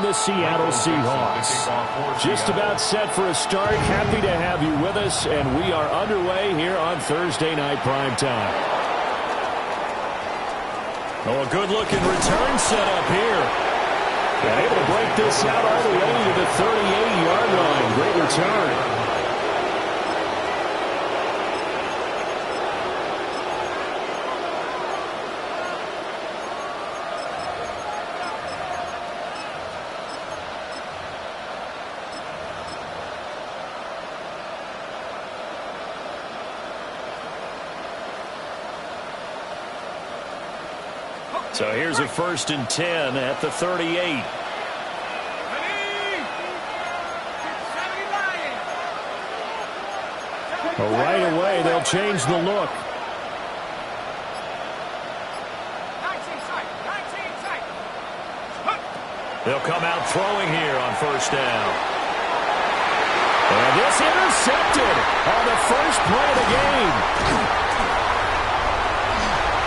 the Seattle Seahawks. Just about set for a start. Happy to have you with us, and we are underway here on Thursday Night Primetime. Oh, a good-looking return set up here. And able to break this out all the way to the 38-yard line. Great return. So here's a 1st and 10 at the 38. Well, right away, they'll change the look. They'll come out throwing here on 1st down. And this intercepted on the first play of the game.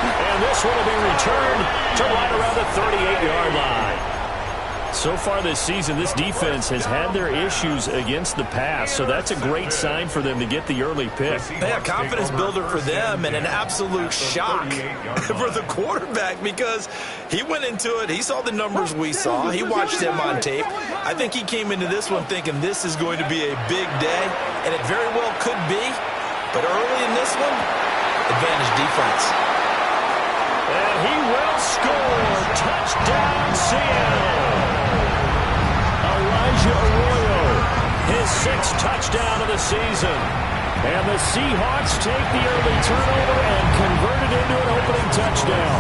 And this one will be returned to right around the 38-yard line. So far this season, this defense has had their issues against the pass, so that's a great sign for them to get the early pick. Yeah, confidence builder for them and an absolute shock for the quarterback because he went into it. He saw the numbers we saw. He watched them on tape. I think he came into this one thinking this is going to be a big day, and it very well could be. But early in this one, advantage defense. And he will score. Touchdown, Seattle. Arroyo, his 6th touchdown of the season. And the Seahawks take the early turnover and convert it into an opening touchdown.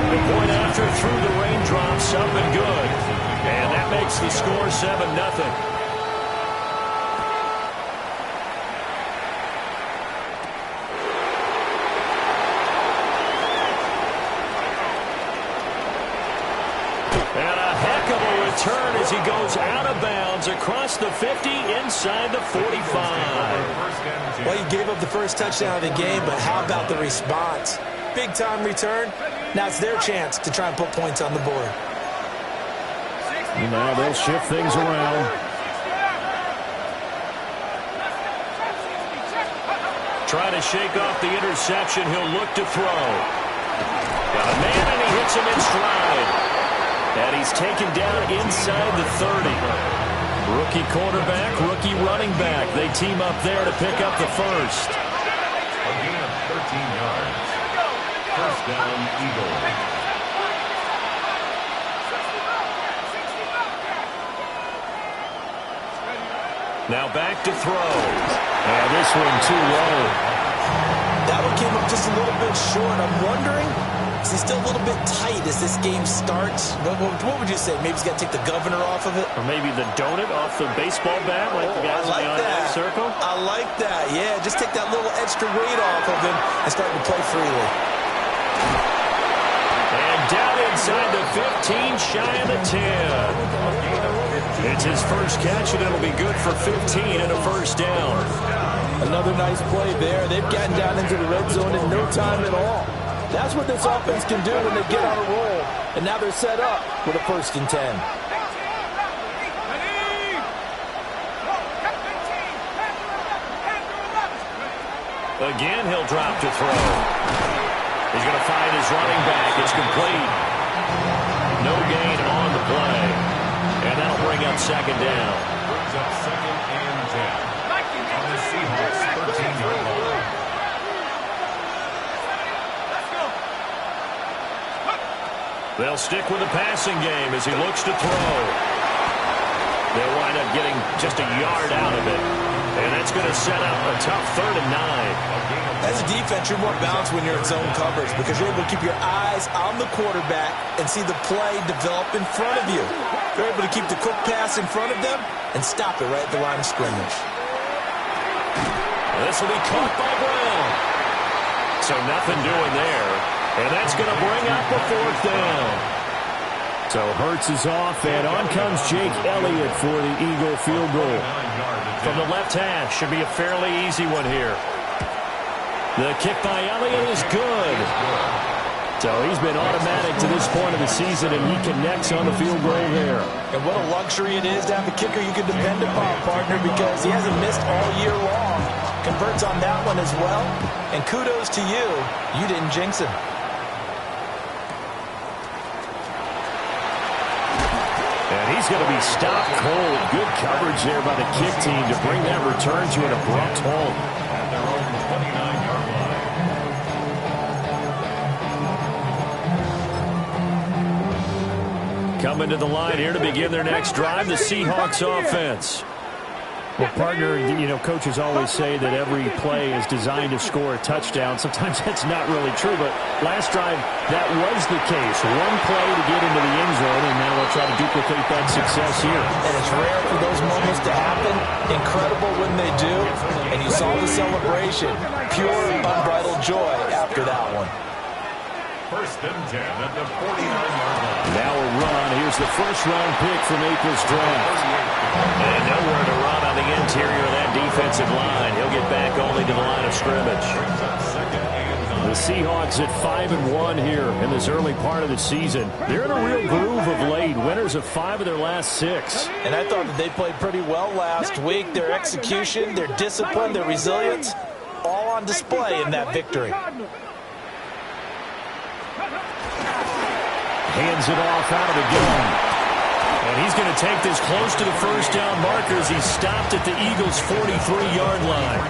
The point after through the raindrops up and good. And that makes the score 7-0. Turn as he goes out of bounds across the 50 inside the 45. Well, he gave up the first touchdown of the game, but how about the response? Big time return. Now it's their chance to try and put points on the board. Now they'll shift things around. Trying to shake off the interception. He'll look to throw. Got a man and he hits him in stride. And he's taken down inside the 30. Rookie quarterback, rookie running back. They team up there to pick up the first. A gain of 13 yards. 1st down, Eagles. Now back to throw. And this one too low. That one came up just a little bit short. I'm wondering, is he still a little bit tight as this game starts? What would you say? Maybe he's got to take the governor off of it? Or maybe the donut off the baseball bat like the guys in the automatic circle? I like that. Yeah, just take that little extra weight off of him and start to play freely. And down inside the 15, shy of the 10. It's his first catch, and it'll be good for 15 and a 1st down. Another nice play there. They've gotten down into the red zone in no time at all. That's what this offense can do when they get on a roll. And now they're set up with a 1st and 10. Again, he'll drop to throw. He's going to find his running back. It's complete. No gain on the play. And that'll bring up 2nd down. Brings up 2nd and 10. On the Seahawks 13-yard line. They'll stick with the passing game as he looks to throw. They'll wind up getting just a yard out of it. And that's going to set up a tough 3rd and 9. As a defense, you're more balanced when you're in zone coverage because you're able to keep your eyes on the quarterback and see the play develop in front of you. You're able to keep the quick pass in front of them and stop it right at the line of scrimmage. This will be caught by Brown. So nothing doing there. And that's going to bring up a 4th down. So Hurts is off, and on comes Jake Elliott for the Eagle field goal. From the left hash, should be a fairly easy one here. The kick by Elliott is good. So he's been automatic to this point of the season, and he connects on the field goal there. And what a luxury it is to have a kicker you can depend upon, partner, because he hasn't missed all year long. Converts on that one as well. And kudos to you. You didn't jinx him. And he's going to be stopped cold. Good coverage there by the kick team to bring that return to an abrupt halt. At their own 29-yard line. Coming to the line here to begin their next drive, the Seahawks offense. Well, partner, you know, coaches always say that every play is designed to score a touchdown. Sometimes that's not really true, but last drive, that was the case. One play to get into the end zone, and now they'll try to duplicate that success here. And it's rare for those moments to happen. Incredible when they do. And you saw the celebration. Pure, unbridled joy after that one. First and 10 at the 40-yard line. Now a run. Here's the first-round pick from April's draft. And nowhere to run on the interior of that defensive line. He'll get back only to the line of scrimmage. The Seahawks at 5-1 here in this early part of the season. They're in a real groove of late. Winners of 5 of their last 6. And I thought that they played pretty well last week. Their execution, their discipline, their resilience, all on display in that victory. Hands it off out of the gun. And he's going to take this close to the first down markers. He's stopped at the Eagles' 43-yard line.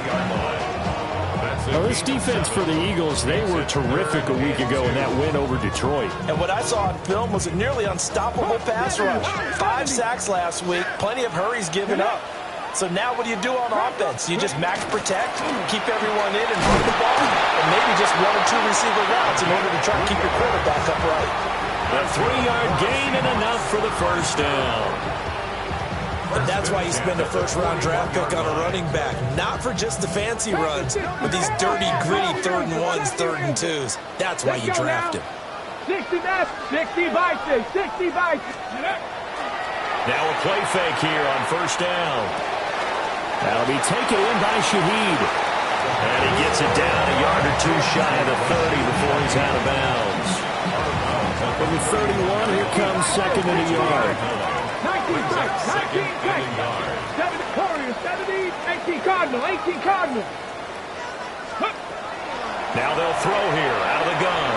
Now, this defense for the Eagles, they were terrific a week ago in that win over Detroit. And what I saw on film was a nearly unstoppable pass rush. 5 sacks last week, plenty of hurries given up. So now what do you do on offense? You just max protect, keep everyone in and run the ball, and maybe just 1 or 2 receiver routes in order to try to keep your quarterback upright. A 3-yard gain and enough for the first down. And that's why you spend a first-round draft pick on a running back. Not for just the fancy runs, but these dirty, gritty 3rd and 1s, 3rd and 2s. That's why you draft him. 60 bites. Now a play fake here on first down. That'll be taken in by Shaheed. And he gets it down a yard or 2 shy of the 30 before he's out of bounds. From the 31, here comes second and a yard. 19 bites. 19 bites. 7 Warriors, 17, 18 Cardinal. Now they'll throw here out of the gun.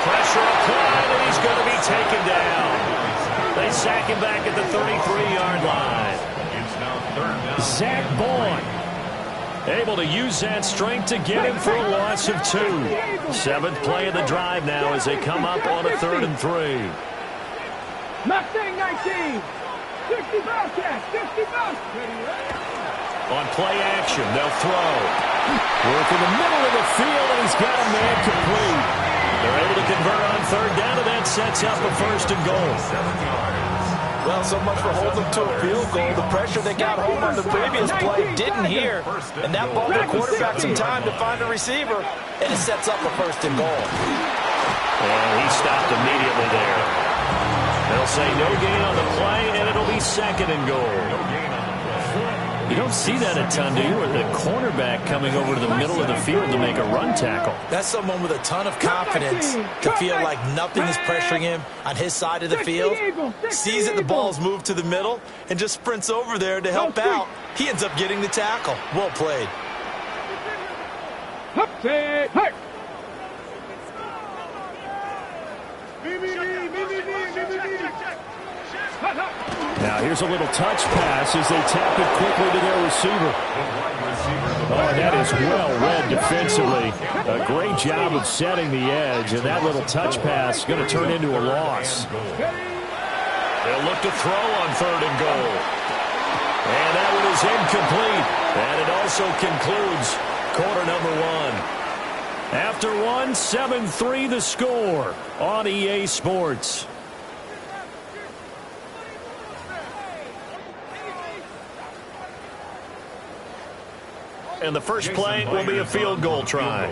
Pressure applied, and he's going to be taken down. They sack him back at the 33-yard line. Zach Bourne able to use that strength to get him for a loss of 2. 7th play of the drive now as they come up on a 3rd and 3. Mustang 19. 60 Bobcats. 60 Bobcats. On play action, they'll throw. Work in the middle of the field, and he's got a man complete. They're able to convert on 3rd down, and that sets up a 1st and goal. 7 yards. Well, so much for holding them to a field goal. The pressure they got home on the previous play didn't hear, and that bought their quarterback some time to find a receiver, and it sets up a 1st and goal. And he stopped immediately there. They'll say no gain on the play, and it'll be 2nd and goal. You don't see that a ton, do you? Or the cornerback coming over to the middle of the field to make a run tackle. That's someone with a ton of confidence to feel like nothing is pressuring him on his side of the field. Sees that the ball's moved to the middle and just sprints over there to help out. He ends up getting the tackle. Well played. Now here's a little touch pass as they tap it quickly to their receiver. Oh, that is well read defensively. A great job of setting the edge, and that little touch pass is going to turn into a loss. They'll look to throw on 3rd and goal. And that one is incomplete. And it also concludes quarter number 1. After 1, 7-3 the score on EA Sports. And the first play will be a field goal try.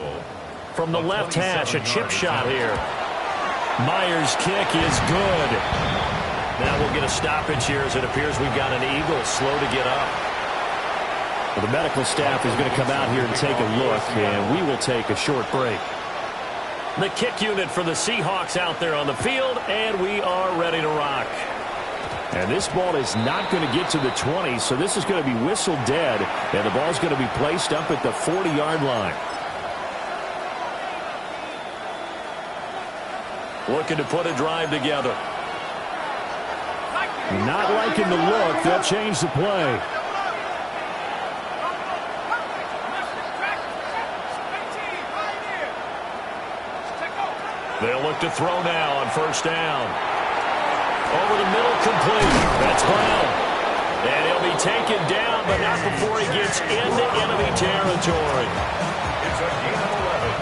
From the left hash, a chip shot here. Myers' kick is good. Now we'll get a stoppage here as it appears we've got an Eagle slow to get up. Well, the medical staff is going to come out here and take a look, and we will take a short break. The kick unit for the Seahawks out there on the field, and we are ready to ride. And this ball is not going to get to the 20, so this is going to be whistled dead, and the ball's going to be placed up at the 40-yard line. Looking to put a drive together. Not liking the look. They'll change the play. They'll look to throw now on first down. Over the middle, complete. That's Brown. And he'll be taken down, but not before he gets into enemy territory. It's a gain of 11.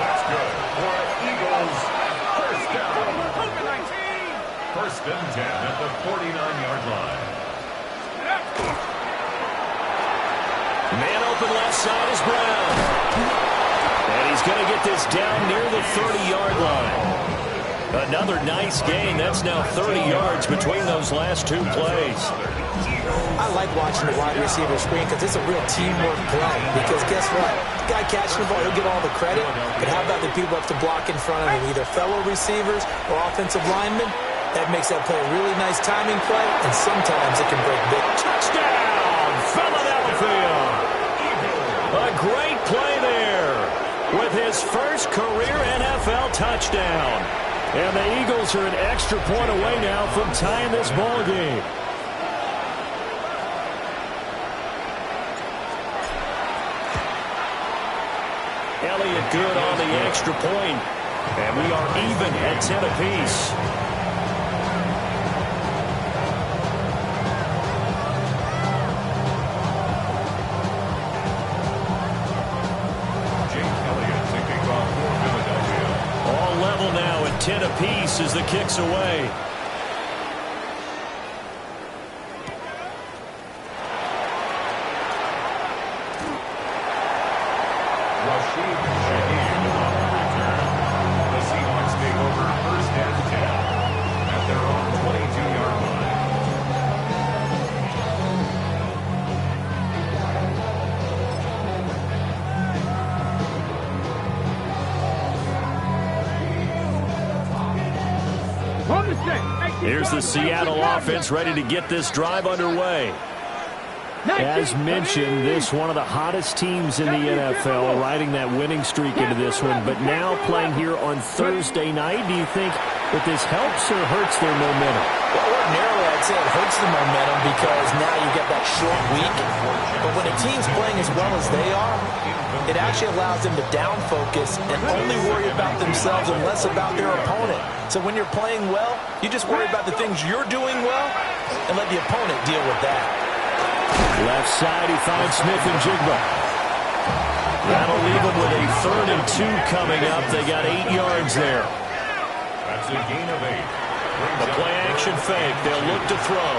That's good for Eagles. First down. First and 10 at the 49-yard line. Man open left side is Brown. And he's going to get this down near the 30-yard line. Another nice gain. That's now 30 yards between those last two plays. I like watching the wide receiver screen because it's a real teamwork play. Because guess what? The guy catching the ball, he'll get all the credit. But how about the people have to block in front of him, either fellow receivers or offensive linemen? That makes that play a really nice timing play, and sometimes it can break big. Touchdown, Philadelphia! A great play there with his first career NFL touchdown. And the Eagles are an extra point away now from tying this ball game. Elliott good on the extra point. And we are even at 10 apiece. All level now at 10 apiece as the kick's away. The Seahawks take over first and 10 at their own 22-yard line. Here's the Seattle offense ready to get this drive underway. As mentioned, this one of the hottest teams in the NFL, riding that winning streak into this one, but now playing here on Thursday night. Do you think that this helps or hurts their momentum? Well, ordinarily, I'd say it hurts the momentum because now you get that short week. But when a team's playing as well as they are, it actually allows them to down focus and only worry about themselves and less about their opponent. So when you're playing well, you just worry about the things you're doing well and let the opponent deal with that. Left side, he finds Smith and Jigba. That'll leave them with a 3rd and 2 coming up. They got 8 yards there. That's a gain of 8. The play action fake. They'll look to throw.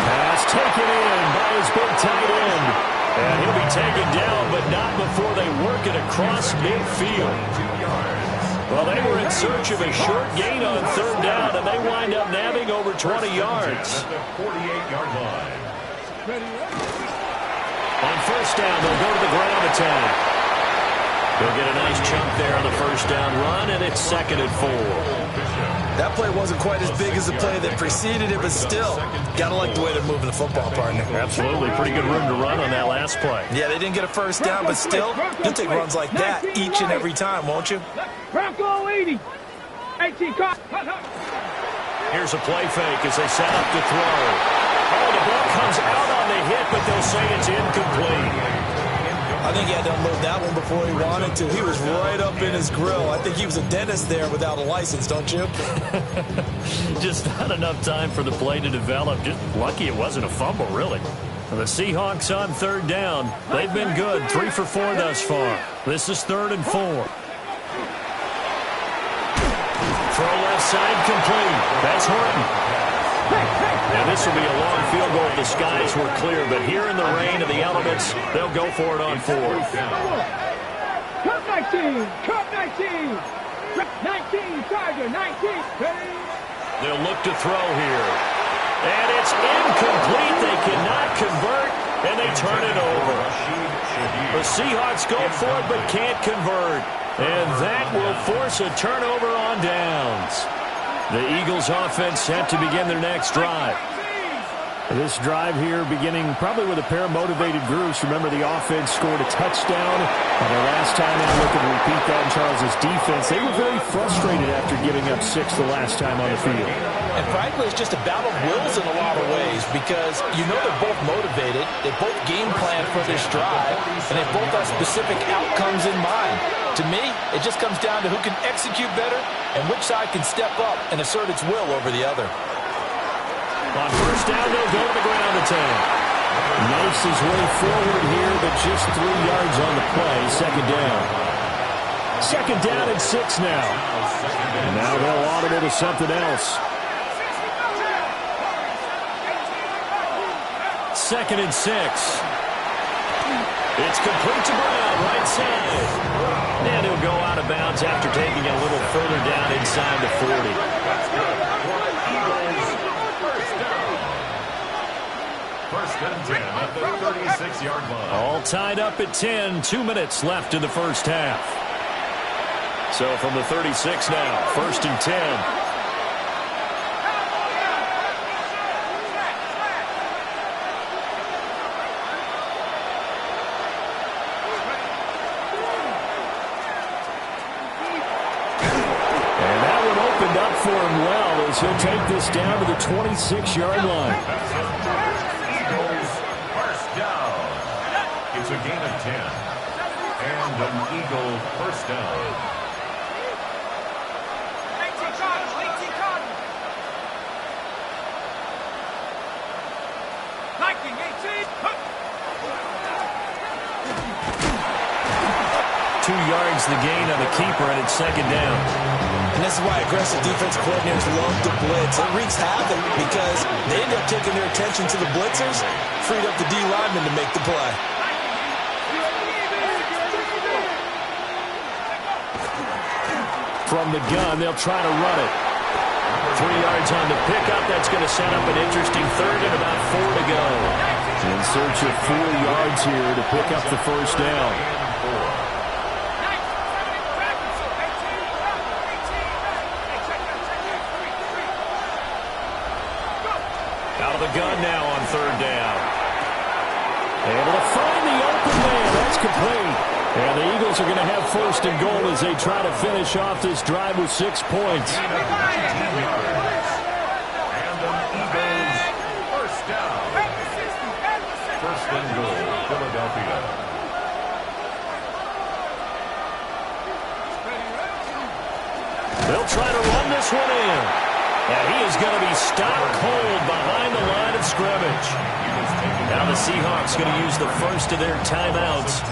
Pass taken in by his big tight end. And he'll be taken down, but not before they work it across midfield. 2 yards. Well, they were in search of a short gain on 3rd down, and they wind up nabbing over 20 yards. At the 48-yard line. On first down, they'll go to the ground attack. They'll get a nice chunk there on the first down run, and it's 2nd and 4. That play wasn't quite as big as the play that preceded it, but still, gotta like the way they're moving the football, partner. Absolutely. Pretty good room to run on that last play. Yeah, they didn't get a first down, but still, you'll take runs like that each and every time, won't you? Bronco 80. 18 cut. Here's a play fake as they set up to throw. Oh, the ball comes out on the hit, but they'll say it's incomplete. I think he had to unload that one before he wanted to. He was right up in his grill. I think he was a dentist there without a license, don't you? Just not enough time for the play to develop. Just lucky it wasn't a fumble, really. The Seahawks on 3rd down. They've been good. 3 for 4 thus far. This is 3rd and 4. Throw left side complete. That's Horton. And this will be a long field goal if the skies were clear, but here in the rain of the elements, they'll go for it on 4th. Cut 19. Cut 19. 19. Tiger. 19. They'll look to throw here. And it's incomplete. They cannot convert, and they turn it over. The Seahawks go for it, but can't convert. And that will force a turnover on downs. The Eagles offense set to begin their next drive. This drive here beginning probably with a pair of motivated groups. Remember, the offense scored a touchdown. And the last time they look at repeat that in Charles' defense, they were very frustrated after giving up 6 the last time on the field. And frankly, it's just a battle of wills in a lot of ways because you know they're both motivated. They both game plan for this drive, and they both have specific outcomes in mind. To me, it just comes down to who can execute better and which side can step up and assert its will over the other. On first down, they'll go to the ground attack. Makes his way forward here, but just 3 yards on the play. Second down. Second down and 6 now. And now they'll audible to something else. Second and 6. It's complete to Brown, right side. And he'll go out of bounds after taking a little further down inside the 40. That's good. Eagles, first down. First and 10 at the 36-yard line. All tied up at 10. 2 minutes left in the first half. So from the 36 now, first and 10. For him well as he'll take this down to the 26-yard line. Eagles first down. It's a gain of 10. And an Eagle first down. 2 yards the gain on the keeper, and it's second down. And this is why aggressive defense coordinators love to blitz. It wreaks havoc because they end up taking their attention to the blitzers, freed up the D lineman to make the play. From the gun, they'll try to run it. 3 yards on the pickup. That's going to set up an interesting third and about 4 to go. In search of 4 yards here to pick up the first down. Out of the gun now on third down. Able to find the open man. That's complete. And the Eagles are going to have first and goal as they try to finish off this drive with 6 points. And the Eagles first down. First and goal, Philadelphia. They'll try to run this one in. And he is going to be stopped cold behind the line of scrimmage. Now the Seahawks going to use the first of their timeouts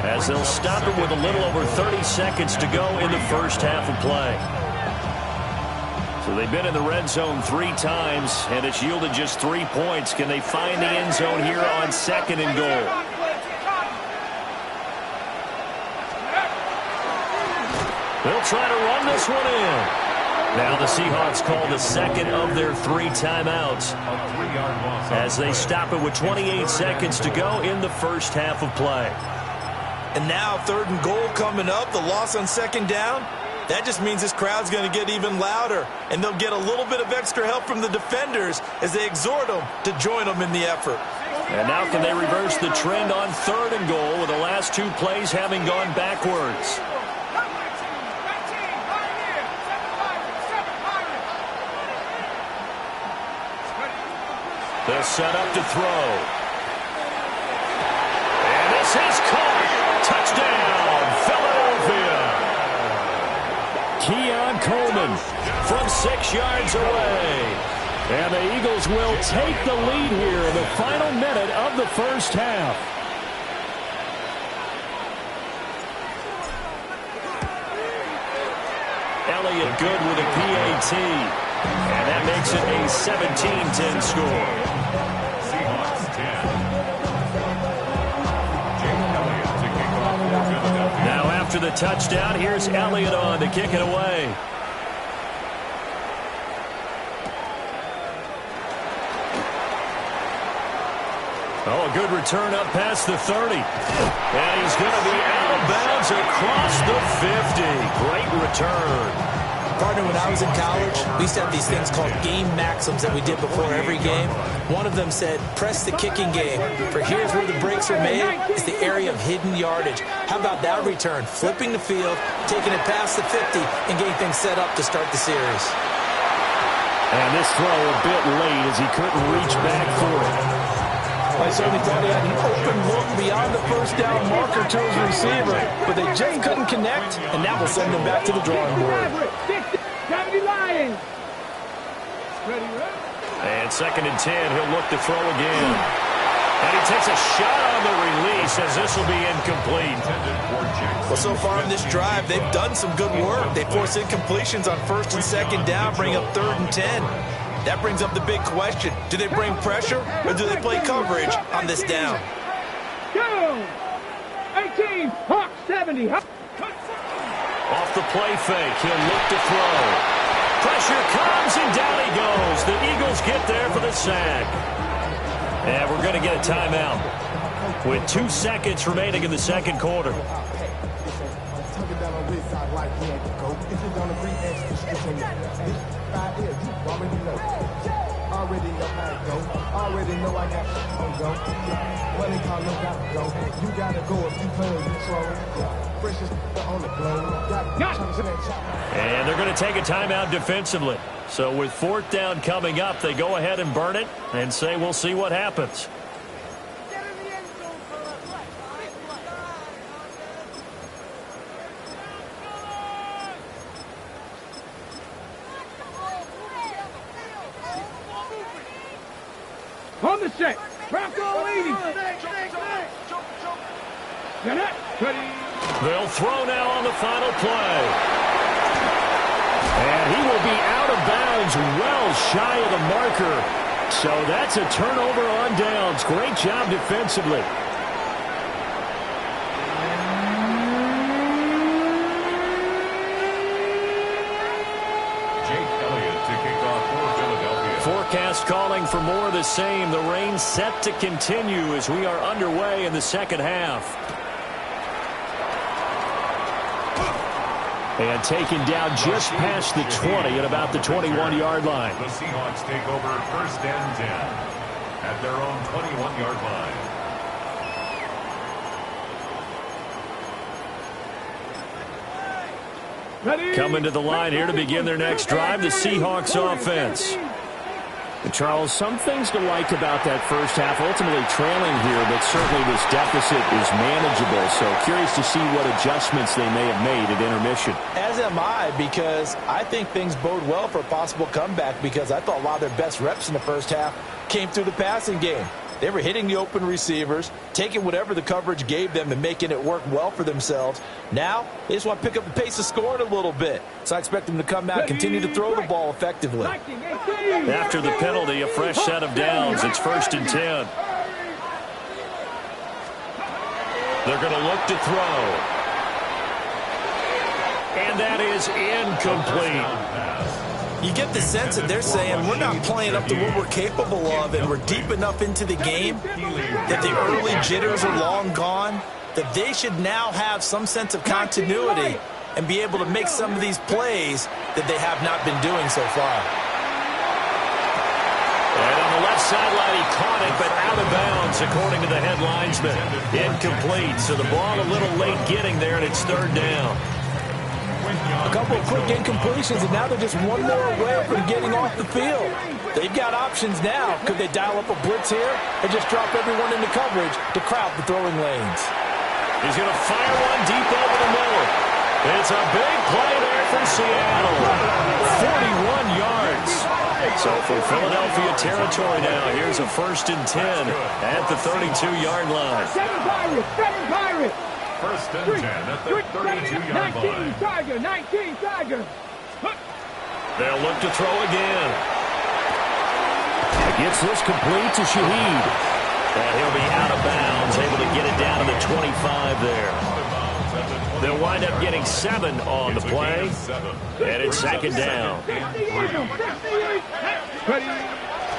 as they'll stop it with a little over 30 seconds to go in the first half of play. So they've been in the red zone 3 times, and it's yielded just 3 points. Can they find the end zone here on second and goal? They'll try to run this one in. Now the Seahawks call the second of their 3 timeouts as they stop it with 28 seconds to go in the first half of play. And now third and goal coming up, the loss on second down. That just means this crowd's going to get even louder, and they'll get a little bit of extra help from the defenders as they exhort them to join them in the effort. And now can they reverse the trend on third and goal with the last 2 plays having gone backwards? They'll set up to throw. And this is caught. Touchdown, Philadelphia. Keon Coleman from 6 yards away. And the Eagles will take the lead here in the final minute of the first half. Elliott good with a PAT. And that makes it a 17-10 score. Seahawks 10. Jake Elliott to kick off for Philadelphia. Now after the touchdown, here's Elliott on to kick it away. Oh, a good return up past the 30. And he's going to be out of bounds across the 50. Great return. Partner, when I was in college, we used to have these things called game maxims that we did before every game. One of them said, press the kicking game. For here's where the breaks are made, is the area of hidden yardage. How about that return? Flipping the field, taking it past the 50, and getting things set up to start the series. And this throw a bit late as he couldn't reach back for it. I certainly thought he had an open look beyond the first down marker to his receiver, but they just couldn't connect, and that will send them back to the drawing board. And 2nd and 10, he'll look to throw again. And he takes a shot on the release as this will be incomplete. Well, so far in this drive, they've done some good work. They force incompletions on 1st and 2nd down, bring up 3rd and 10. That brings up the big question. Do they bring pressure or do they play coverage on this down? Go! 18, Hawks 70. Off the play fake, he'll look to throw. Pressure comes and down he goes. The Eagles get there for the sack. And we're going to get a timeout with 2 seconds remaining in the 2nd quarter. Already know how it go. Already know I got to go. Money call, no got to go. You gotta go if you play you troll. Precious on the blow. And they're going to take a timeout defensively. So with 4th down coming up, they go ahead and burn it and say we'll see what happens. On the set. Bronco 80. They'll throw now on the final play. And he will be out of bounds well shy of the marker. So that's a turnover on downs. Great job defensively. Forecast calling for more of the same. The rain set to continue as we are underway in the 2nd half. And taken down just past the 20 at about the 21-yard line. The Seahawks take over 1st and 10 at their own 21-yard line. Coming to the line here to begin their next drive, the Seahawks offense. And Charles, some things to like about that first half. Ultimately trailing here, but certainly this deficit is manageable. So curious to see what adjustments they may have made at intermission. As am I, because I think things bode well for a possible comeback, because I thought a lot of their best reps in the first half came through the passing game. They were hitting the open receivers, taking whatever the coverage gave them and making it work well for themselves. Now, they just want to pick up the pace of scoring a little bit. So I expect them to come out and continue to throw the ball effectively. After the penalty, a fresh set of downs. It's 1st and 10. They're going to look to throw. And that is incomplete. You get the sense that they're saying we're not playing up to what we're capable of, and we're deep enough into the game that the early jitters are long gone, that they should now have some sense of continuity and be able to make some of these plays that they have not been doing so far. And on the left sideline, he caught it, but out of bounds, according to the head linesman. Incomplete, so the ball a little late getting there, and it's 3rd down. A couple of quick incompletions, and now they're just one more away from getting off the field. They've got options now. Could they dial up a blitz here and just drop everyone into coverage to crowd the throwing lanes? He's going to fire one deep over the middle. It's a big play there for Seattle. 41 yards. So for Philadelphia territory now, here's a 1st and 10 at the 32-yard line. 7 Pirates. 1st and 10 at the 32-yard line. 19 Tiger. They'll look to throw again. Gets this complete to Shaheed. And he'll be out of bounds, able to get it down to the 25 there. They'll wind up getting 7 on the play. And it's 2nd down.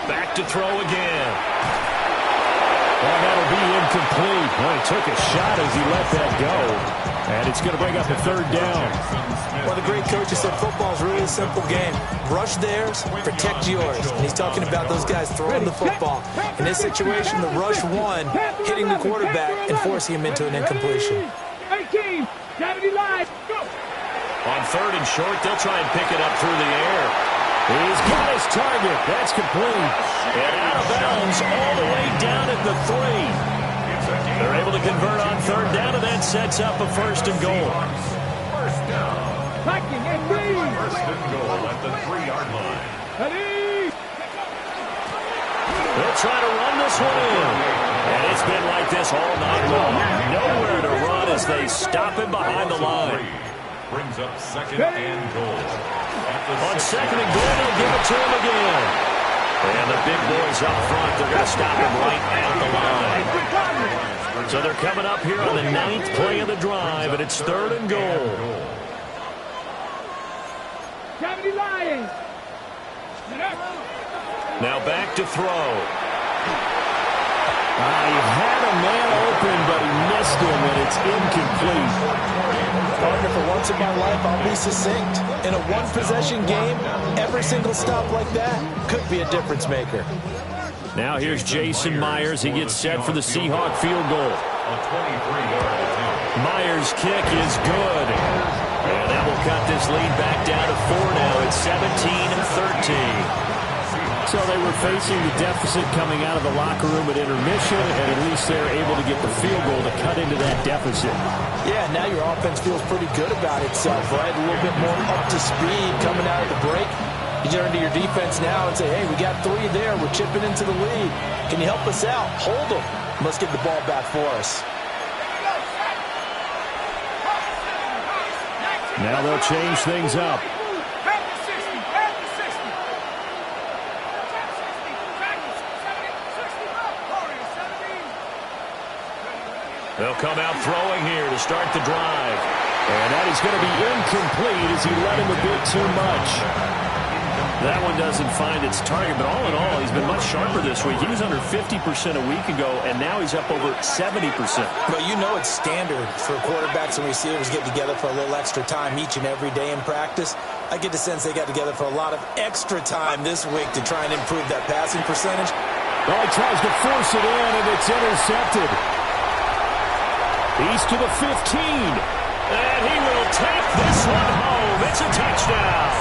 Back to throw again. Oh, that'll be incomplete. Well, he took a shot as he let that go. And it's going to bring up a third down. Well, the great coach said football is really a simple game. Rush theirs, protect yours. And he's talking about those guys throwing the football. In this situation, the rush one, hitting the quarterback and forcing him into an incompletion. 18, 70 live, go! On third and short, they'll try and pick it up through the air. He's got his target. That's complete. And out of bounds all the way down at the 3. They're able to convert on third down, and that sets up a first and goal. First down. Viking and Green! First and goal at the 3-yard line. Ready! They'll try to run this one in. And it's been like this all night long. Nowhere to run as they stop him behind the line. Brings up second and goal. On second and goal, they'll give it to him again. And the big boys up front, they're going to stop him right at the line. So they're coming up here on the 9th play of the drive, and it's third and goal. 70 Lions! Now back to throw. He had a man open, but he missed him, and it's incomplete. Partner, for once in my life, I'll be succinct. In a one-possession game, every single stop like that could be a difference maker. Now here's Jason Myers. He gets set for the Seahawk field goal. A 23-yard attempt. Myers' kick is good. And that will cut this lead back down to 4 now. It's 17-13. So they were facing the deficit coming out of the locker room at intermission, and at least they're able to get the field goal to cut into that deficit. Yeah, now your offense feels pretty good about itself, right? A little bit more up to speed coming out of the break. You turn to your defense now and say, hey, we got 3 there. We're chipping into the lead. Can you help us out? Hold them. Let's get the ball back for us. Now they'll change things up. They'll come out throwing here to start the drive. And that is going to be incomplete as he let him a bit too much. That one doesn't find its target, but all in all, he's been much sharper this week. He was under 50% a week ago, and now he's up over 70%. But you know it's standard for quarterbacks and receivers get together for a little extra time each and every day in practice. I get the sense they got together for a lot of extra time this week to try and improve that passing percentage. Well, he tries to force it in, and it's intercepted. He's to the 15. And he will take this one home. It's a touchdown.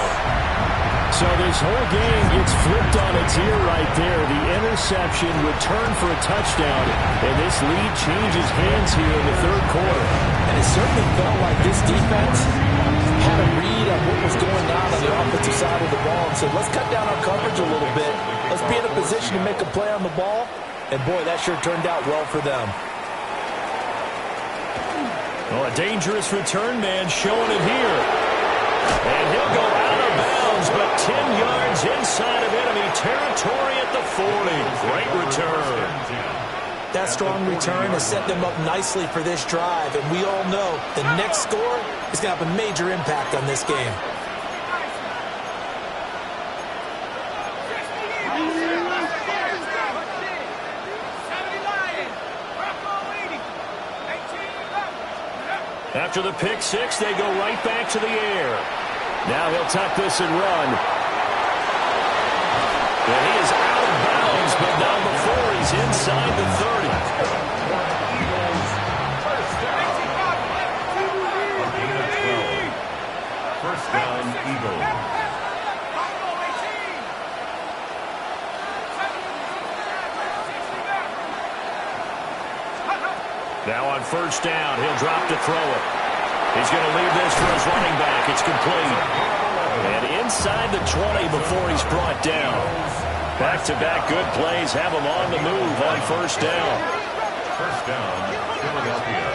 So this whole game gets flipped on its ear right there. The interception would turn for a touchdown, and this lead changes hands here in the third quarter. And it certainly felt like this defense had a read on what was going on the offensive side of the ball and said, let's cut down our coverage a little bit. Let's be in a position to make a play on the ball. And, boy, that sure turned out well for them. Well, a dangerous return man showing it here. And he'll go out of bounds, but 10 yards inside of enemy territory at the 40. Great return. That strong return has set them up nicely for this drive, and we all know the next score is going to have a major impact on this game. After the pick six, they go right back to the air. Now he'll tuck this and run. And he is out of bounds, but not before he's inside the 30. First down, Eagles. Now on first down, he'll drop to throw it. He's going to leave this for his running back. It's complete. And inside the 20 before he's brought down. Back-to-back good plays have him on the move on first down. First down, Philadelphia.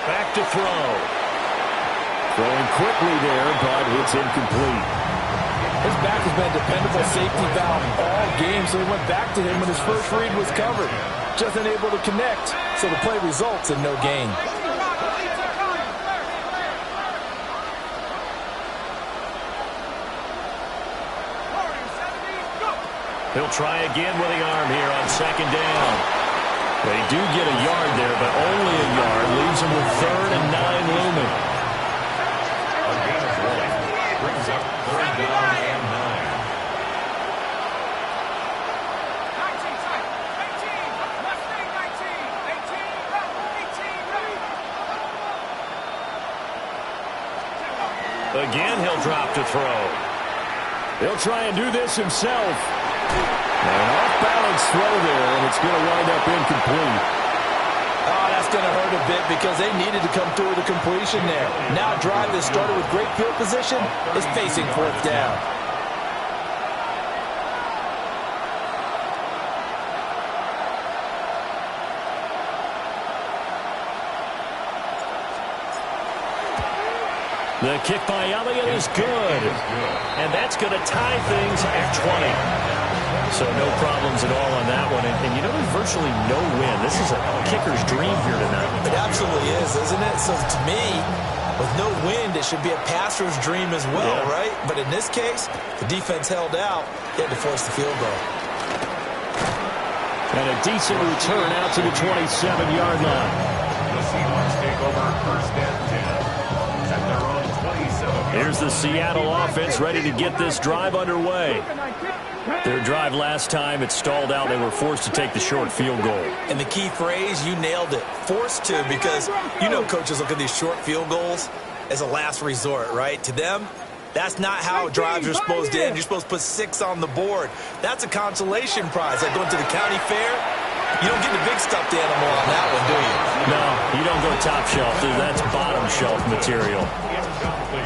Back to throw. Throwing quickly there, but it's incomplete. His back has been a dependable safety valve all game, so he went back to him when his first read was covered. Just unable to connect, so the play results in no gain. He'll try again with the arm here on second down. They do get a yard there, but only a yard. Leaves them with 3rd and 9 looming. A gain of 1. Brings up 3rd down and 9. Again, he'll drop to throw. He'll try and do this himself. An off-balance throw there, and it's going to wind up incomplete. Oh, that's going to hurt a bit because they needed to come through with a completion there. Now a drive that started with great field position is facing 4th down. The kick by Elliott is good. And that's going to tie things at 20. So no problems at all on that one. And you know, there's virtually no win. This is a kicker's dream here tonight. It absolutely is, isn't it? So to me, with no wind, it should be a passer's dream as well, right? But in this case, the defense held out. They had to force the field goal. And a decent return out to the 27-yard line. The Seahawks take over 1st and 10. At their own 27. Here's the Seattle offense ready to get this drive underway. Their drive last time, it stalled out. They were forced to take the short field goal. And the key phrase, you nailed it, forced to, because you know coaches look at these short field goals as a last resort, right? To them, that's not how drives are supposed to end. You're supposed to put 6 on the board. That's a consolation prize. Like going to the county fair, you don't get the big stuffed animal on that one, do you? No, you don't go top shelf. That's bottom shelf material.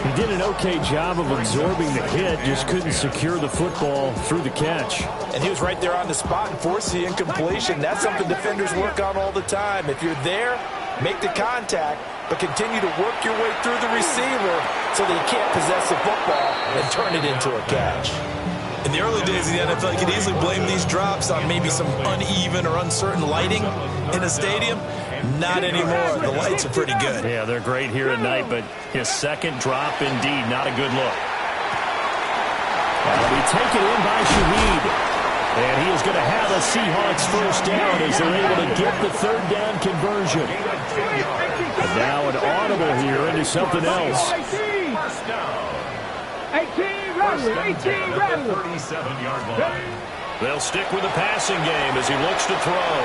He did an okay job of absorbing the hit, just couldn't secure the football through the catch. And he was right there on the spot and forced the incompletion. That's something defenders work on all the time. If you're there, make the contact, but continue to work your way through the receiver so that he can't possess the football and turn it into a catch. In the early days of the NFL, you could easily blame these drops on maybe some uneven or uncertain lighting in a stadium. Not anymore. The lights are pretty good. Yeah, they're great here at night, but his second drop, indeed, not a good look. That'll be taken in by Shaheed. And he is going to have a Seahawks 1st down as they're able to get the 3rd down conversion. And now an audible here into something else. 18, rattle, 18, rattle. 37-yard line. They'll stick with the passing game as he looks to throw.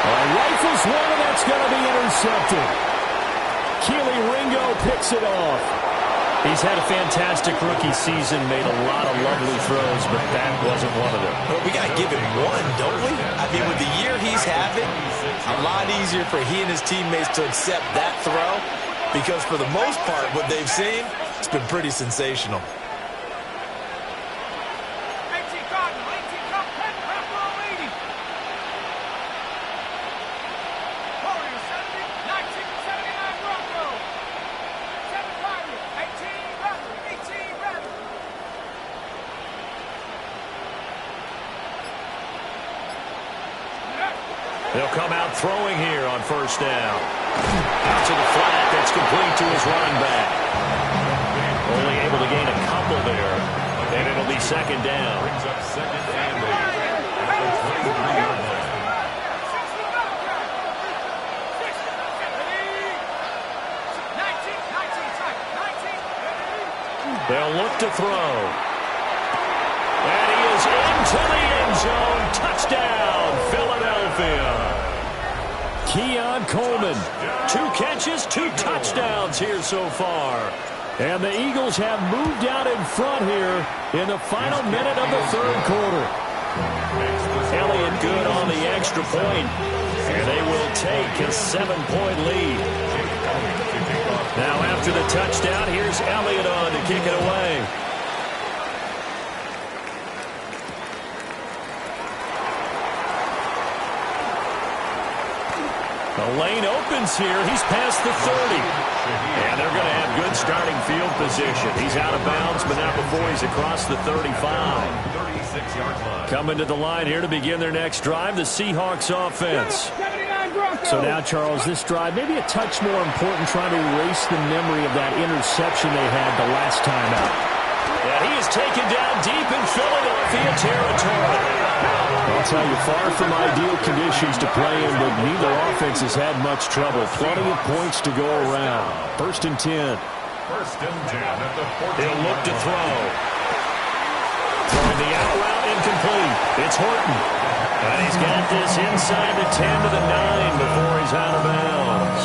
Rifles one, and that's going to be intercepted. Keely Ringo picks it off. He's had a fantastic rookie season, made a lot of lovely throws, but that wasn't one of them. But we got to give him one, don't we? I mean, with the year he's having, a lot easier for he and his teammates to accept that throw because for the most part, what they've seen, it's been pretty sensational. They'll come out throwing here on 1st down. Out to the flat. That's complete to his running back. Only able to gain a couple there. And it'll be 2nd down. Brings up 2nd and 8. At the 23-yard line. They'll look to throw. And he is into the end zone. Touchdown, Philadelphia. Keon Coleman, 2 catches, 2 touchdowns here so far. And the Eagles have moved out in front here in the final minute of the 3rd quarter. Elliott good on the extra point, and they will take a 7-point lead. Now after the touchdown, here's Elliott on to kick it away. The lane opens here. He's past the 30. And they're going to have good starting field position. He's out of bounds, but not before he's across the 35. 36-yard line. Coming to the line here to begin their next drive, the Seahawks offense. So now, Charles, this drive maybe a touch more important, trying to erase the memory of that interception they had the last time out. That He is taken down deep in Philadelphia territory. I'll tell you, far from ideal conditions to play in, but neither offense has had much trouble. Plenty of points to go around. 1st and 10. 1st and 10 at the 14. He'll look to throw. Throwing the out route incomplete. It's Horton. And he's got this inside the 10 to the 9 before he's out of bounds.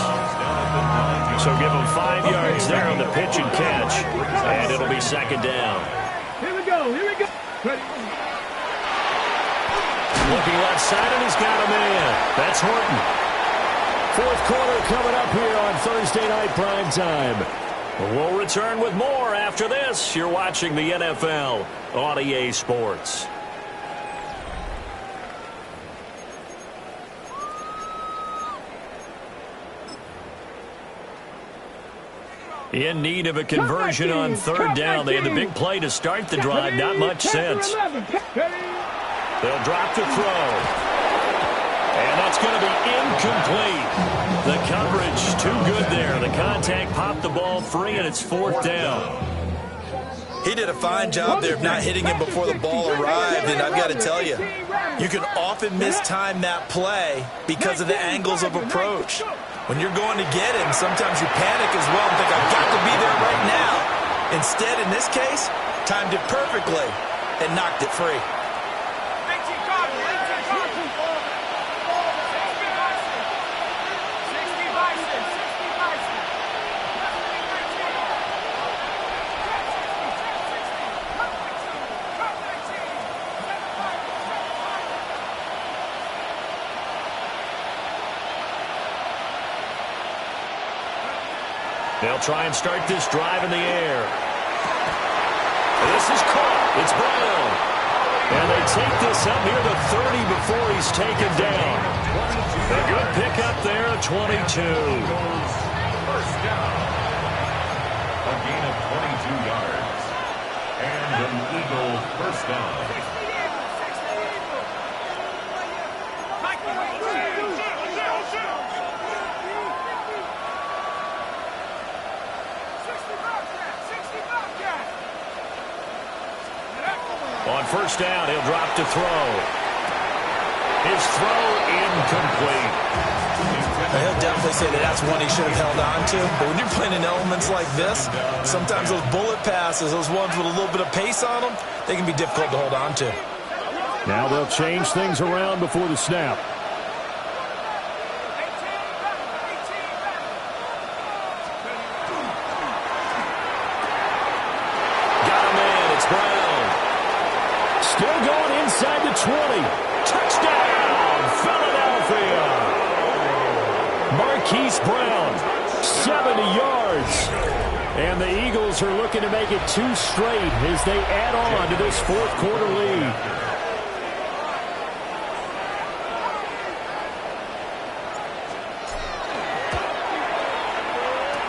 So give him 5 yards there on the pitch and catch. And it'll be 2nd down. Here we go. Here we go. Ready. Looking left side, and he's got a man. That's Horton. 4th quarter coming up here on Thursday Night Prime Time. We'll return with more after this. You're watching the NFL on EA Sports. In need of a conversion on 3rd down. They had the big play to start the drive. Not much sense. They'll drop to throw. And that's going to be incomplete. The coverage too good there. The contact popped the ball free, and it's 4th down. He did a fine job there of not hitting him before the ball arrived, and I've got to tell you, you can often mistime that play because of the angles of approach. When you're going to get him, sometimes you panic as well and think, I've got to be there right now. Instead, in this case, timed it perfectly and knocked it free. They'll try and start this drive in the air. This is caught. It's Brown. And they take this up near the 30 before he's taken down. A good pickup there at 22. 1st down. A gain of 22 yards. And an Eagle 1st down. On 1st down, he'll drop to throw. His throw incomplete. He'll definitely say that that's one he should have held on to. But when you're playing in elements like this, sometimes those bullet passes, those ones with a little bit of pace on them, they can be difficult to hold on to. Now they'll change things around before the snap. Got a man. It's Brown. Still going inside the 20. Touchdown, Philadelphia. Marquise Brown, 70 yards. And the Eagles are looking to make it 2 straight as they add on to this 4th quarter lead.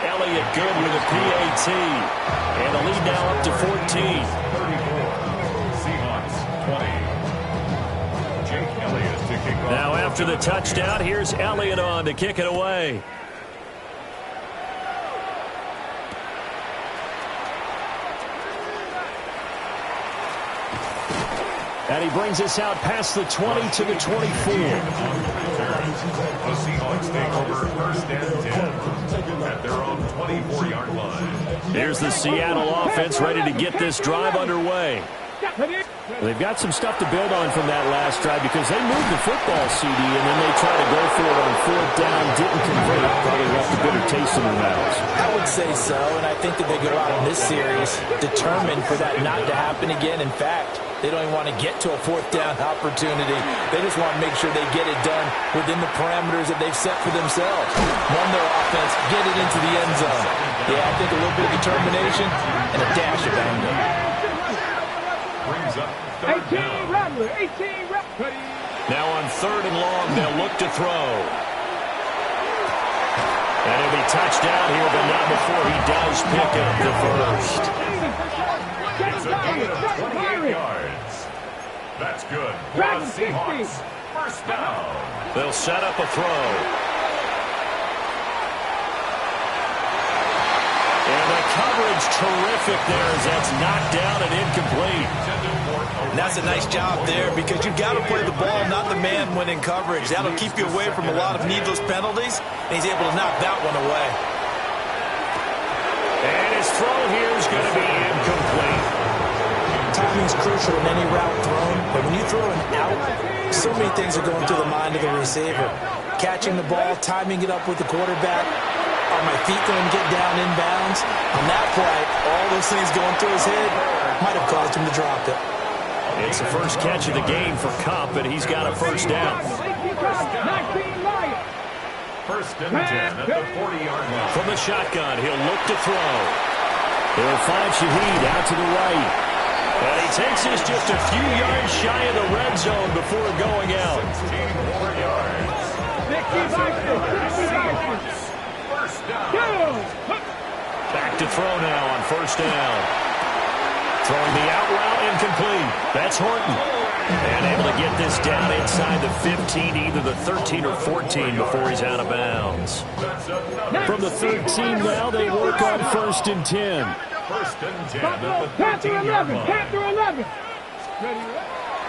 Elliott good with a PAT. And the lead now up to 14. 34. Seahawks 20. Jake Elliott to kick off. Now after the touchdown, here's Elliott on to kick it away. And he brings us out past the 20 to the 24. The Seahawks take over 1st and 10 at their own 24-yard line. Here's the Seattle offense ready to get this drive underway. They've got some stuff to build on from that last drive because they moved the football, CD, and then they tried to go for it on 4th down, didn't convert. Probably left a bitter taste in their mouths. I would say so, and I think that they go out in this series determined for that not to happen again. In fact, they don't even want to get to a 4th down opportunity. They just want to make sure they get it done within the parameters that they've set for themselves. Run their offense, get it into the end zone. Yeah, I think a little bit of determination and a dash of anger. Brings up 3rd down. 18 Rattler. Now on 3rd and long, they'll look to throw. And he'll be touched down here, but not before he does pick up the first. It's a gain of 28 yards. That's good. For the Seahawks. 1st down. They'll set up a throw. And the coverage terrific there as that's knocked down and incomplete. And that's a nice job there because you've got to play the ball, not the man when in coverage. That'll keep you away from a lot of needless penalties, and he's able to knock that one away. And his throw here is going to be incomplete. Timing's crucial in any route thrown, but when you throw an out, so many things are going through the mind of the receiver. Catching the ball, timing it up with the quarterback. Are my feet going to get down inbounds? On that play, all those things going through his head might have caused him to drop it. It's the first catch of the game for Kupp, and he's got a first down. First and 10 at the 40-yard line. From the shotgun, he'll look to throw. He'll find Shaheed out to the right. And he takes us just a few yards shy of the red zone before going out. 16 more yards. First down. Back to throw now on first down. Throwing the out route incomplete. That's Horton. And able to get this down inside the 15, either the 13 or 14 before he's out of bounds. From the 13 now, they work on first and 10. First and 10 at the 13-yard line. Panther 11.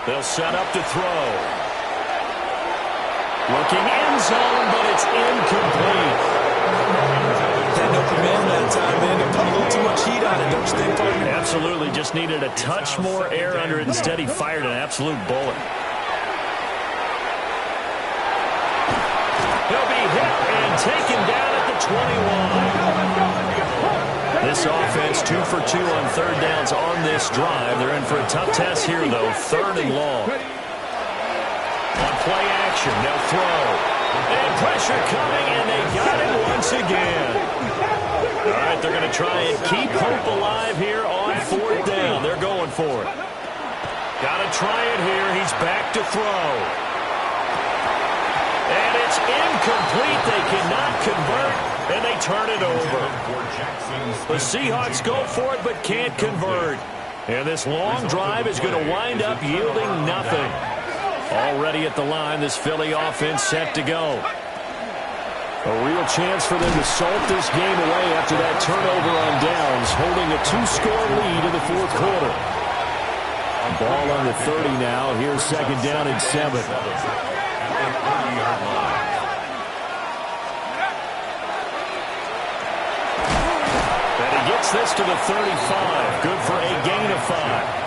They'll set up to throw. Looking end zone, but it's incomplete. Had no command that time, man. They put a little too much heat on it, don't you think, partner? Absolutely, just needed a touch more air under it. Instead, he fired an absolute bullet. He'll be hit and taken down at the 21. This offense 2 for 2 on third downs on this drive. They're in for a tough test here, though. Third and long. On play action, they'll throw. And pressure coming, and they got it once again. All right, they're going to try and keep hope alive here on fourth down. They're going for it. Got to try it here. He's back to throw. And it's incomplete. They cannot convert, and they turn it over. The Seahawks go for it but can't convert. And this long drive is going to wind up yielding nothing. Already at the line, this Philly offense set to go. A real chance for them to salt this game away after that turnover on downs, holding a 2-score lead in the fourth quarter. Ball on the 30 now. Here's second down and 7. And he gets this to the 35. Good for a gain of 5.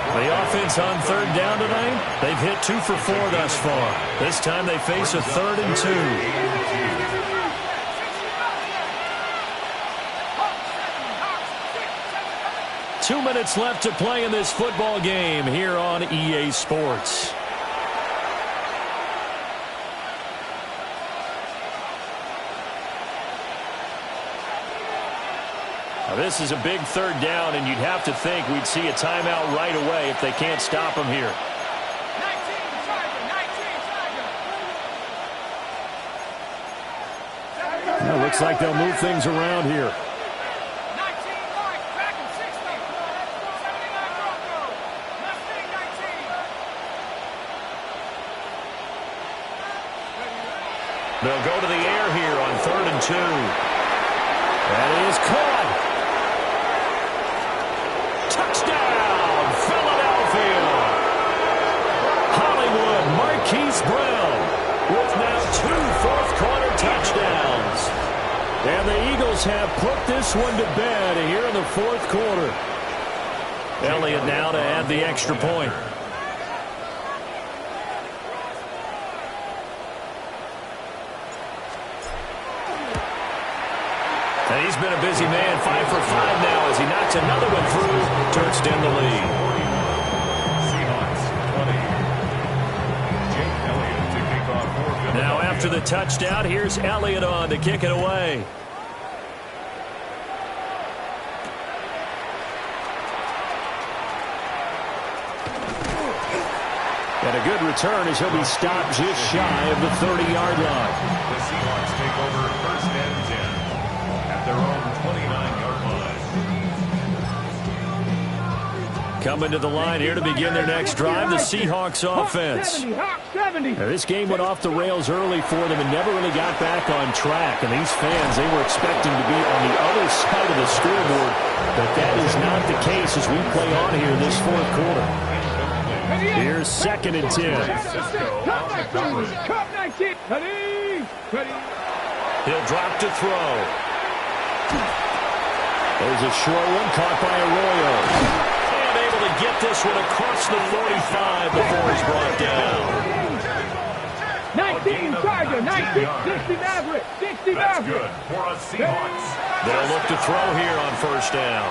The offense on third down tonight, they've hit 2 for 4 thus far. This time they face a 3rd and 2. 2 minutes left to play in this football game here on EA Sports. Now, this is a big third down, and you'd have to think we'd see a timeout right away if they can't stop him here. Well, looks like they'll move things around here. They'll go to the air here on 3rd and 2. That is caught. Touchdown, Philadelphia. Hollywood Marquise Brown with now 2 fourth-quarter touchdowns. And the Eagles have put this one to bed here in the fourth quarter. Elliott now to add the extra point. And he's been a busy man, 5 for 5 now as he knocks another one through to extend the lead. Seahawks 20. Jake Elliott to kick off for Philadelphia. Now after the touchdown, here's Elliott on to kick it away. And a good return as he'll be stopped just shy of the 30-yard line. The Seahawks take over first and 10 at their own 29-yard line. Coming to the line here to begin their next drive, the Seahawks offense. Now, this game went off the rails early for them and never really got back on track. And these fans, they were expecting to be on the other side of the scoreboard, but that is not the case as we play on here this fourth quarter. Here's 2nd and 10. He'll drop to throw. There's a short one caught by Arroyo. And able to get this one across the 45 before he's brought down. 19 Charger, 19, 60 Maverick, 60 That's Maverick. good for a Seahawks. They'll look to throw here on 1st down.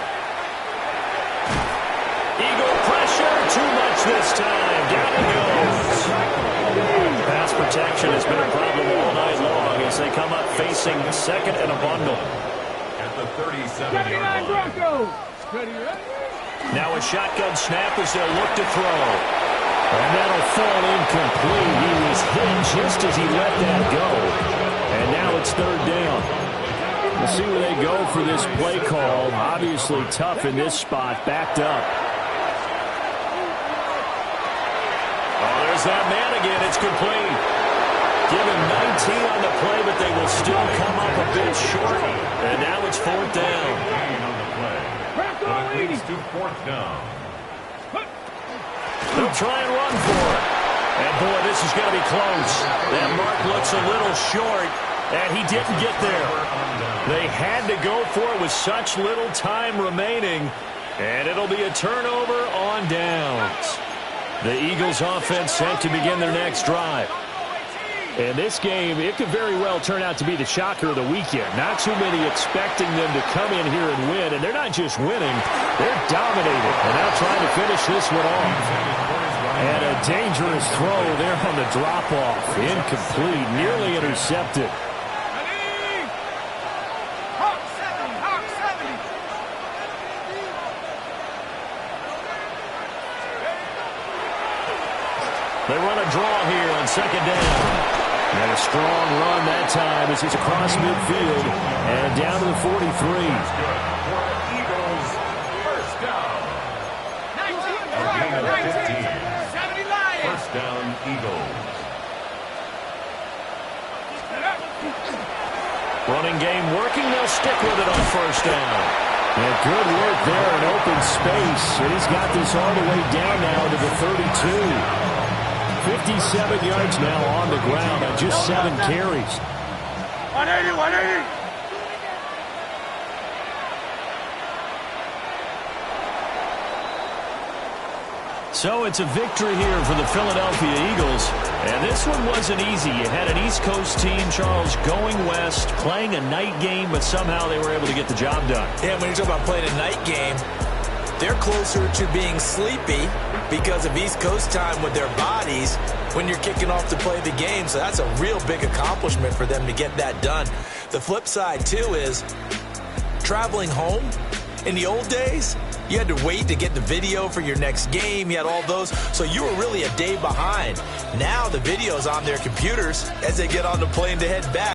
Eagle pressure, too much this time. Down he goes. Pass protection has been a problem all night long as they come up facing 2nd and a bundle. At the 37-yard 79 line. Broncos. Ready, ready? Now a shotgun snap as they'll look to throw. And that'll fall incomplete. He was hit just as he let that go. And now it's 3rd down. We'll see where they go for this play call. Obviously tough in this spot, backed up. Oh, there's that man again. It's complete. Give him 19 on the play, but they will still come up a bit short. And now it's 4th down. Gain on the play. But it leads to 4th down. They'll try and run for it. And, boy, this is going to be close. That mark looks a little short, and he didn't get there. They had to go for it with such little time remaining, and it'll be a turnover on downs. The Eagles offense set to begin their next drive. And this game, it could very well turn out to be the shocker of the weekend. Not too many expecting them to come in here and win. And they're not just winning, they're dominating. And now trying to finish this one off. And a dangerous throw there on the drop-off. Incomplete, nearly intercepted. They run a draw here on 2nd down. And a strong run that time as he's across midfield and down to the 43. Good for the Eagles. 1st down. 19 A gain of 15. 70 Lions. 1st down, Eagles. Running game working. They'll stick with it on 1st down. And good work there in open space. And he's got this all the way down now to the 32. 57 yards now on the ground on just 7 carries. 180, 180. So it's a victory here for the Philadelphia Eagles. And this one wasn't easy. You had an East Coast team, Charles, going west, playing a night game, but somehow they were able to get the job done. Yeah, when you talk about playing a night game, they're closer to being sleepy because of East Coast time with their bodies when you're kicking off to play the game. So that's a real big accomplishment for them to get that done. The flip side, too, is traveling home. In the old days, you had to wait to get the video for your next game. You had all those. So you were really a day behind. Now the video's on their computers as they get on the plane to head back.